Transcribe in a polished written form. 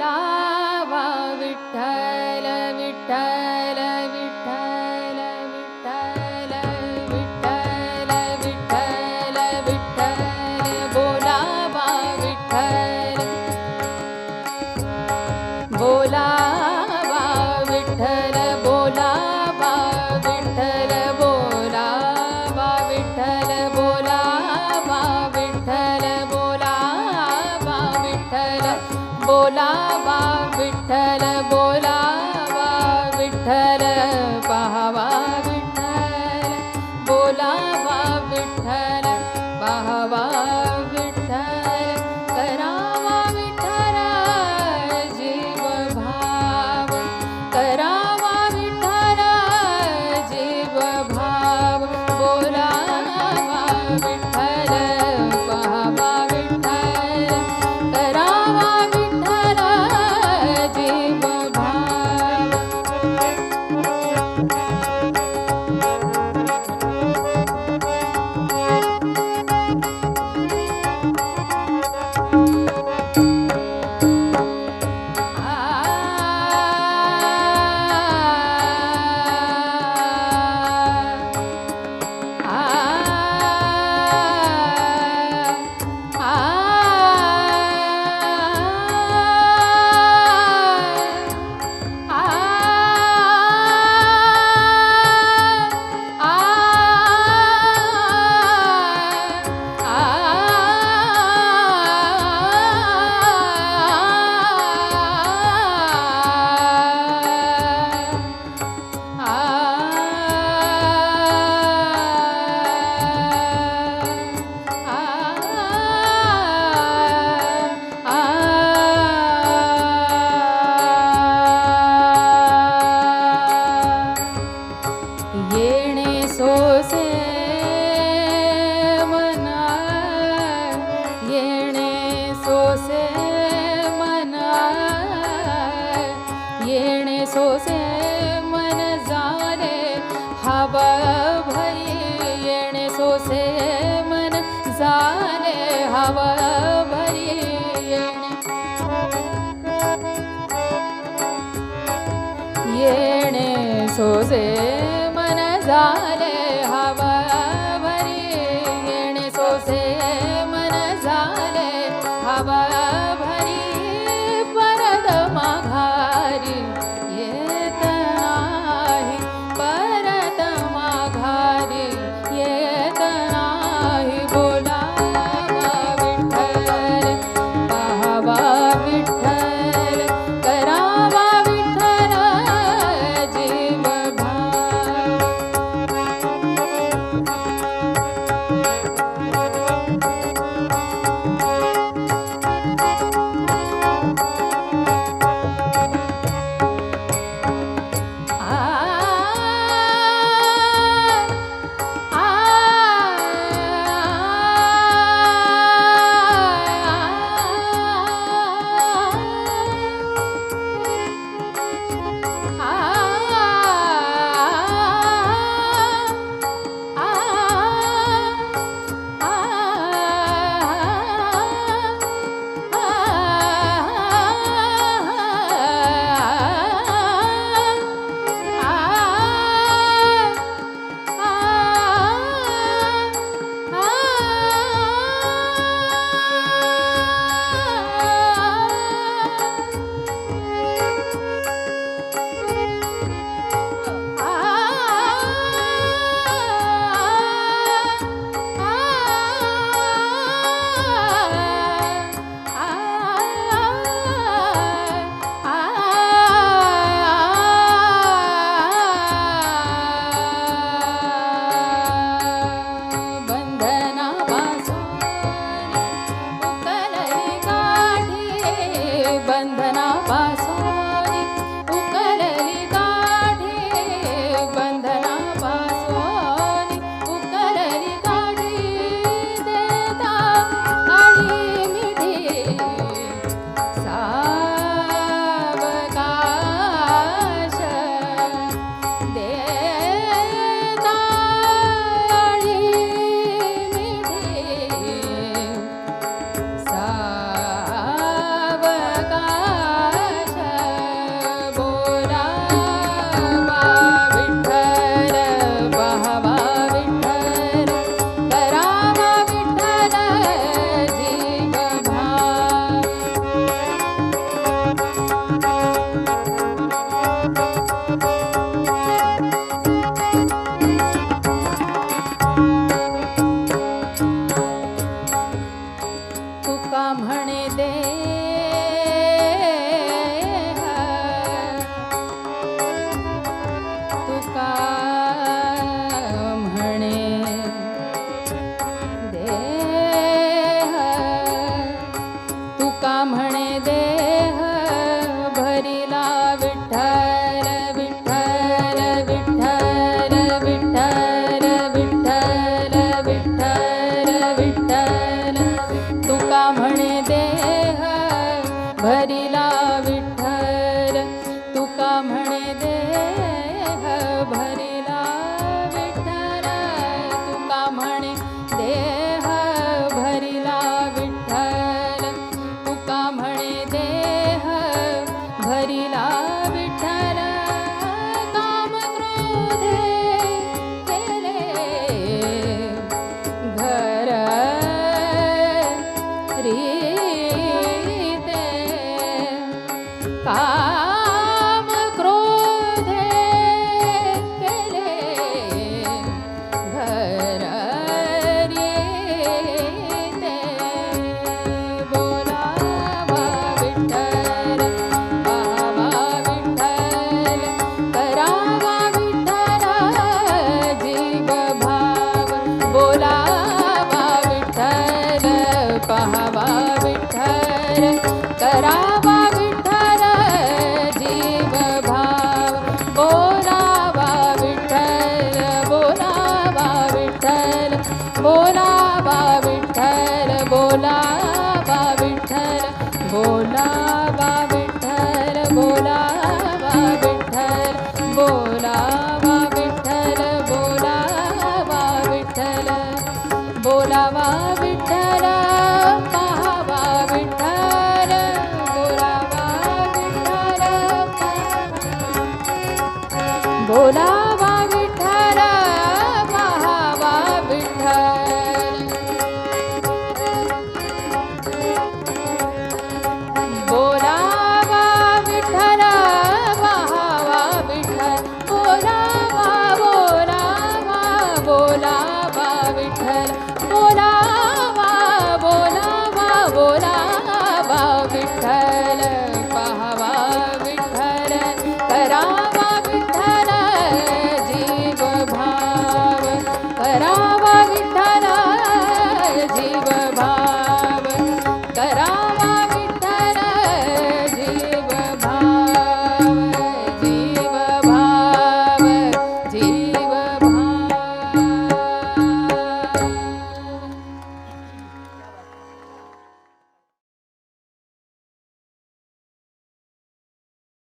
बोलावा विठ्ठल विठ्ठल विठ्ठल विठ्ठल विठ्ठल विठ्ठल विठ्ठल बोलावा विठ्ठल बोलावा विठ्ठल बोलावा विठ्ठल बोलावा विठ्ठल बोलावा विठ्ठल बोलावा विठ्ठल बोलावा विठ्ठल बोलावा विठ्ठल पाहावा विठ्ठल बोलावा विठ्ठल पाहावा विठ्ठल करावा विठ्ठल जीव भाव करावा विठ्ठल जीव भाव बोलावा विठ्ठल पाहावा विठ्ठल करावा विठ्ठल जीव भाव येणे सोसे मना येणे सोसे मना येणे सोसे मन जाने हव भरी येणे सोसे मन जाने हव भरी येणे सोसे मन झाले हवा भरी येणे सोसे मन झाले हवा भरी परत माघारी येत नाही परत माघारी येत नाही बोलावा विठ्ठल पाहावा विठ्ठल करावा विठ्ठल जीव भाव तुका म्हणे तुका म्हणे तुका म्हणे देह भरिला विठ्ठल विठ्ठल विठ्ठल विठ्ठल विठ्ठल विठ्ठल विठ्ठल तुका म्हणे देह भरिला विठ्ठल तुका म्हणे देह भरिला विठ्ठल तुका म्हणे देह भरिला विठ्ठल तुका म्हणे देह भरिला विठ्ठल काम क्रोधे केले घर रीते काम क्रोधे केले घर रीते बोलावा विठ्ठल पाहावा विठ्ठल करावा विठ्ठल जीव भाव बोलावा विठ्ठल पाहावा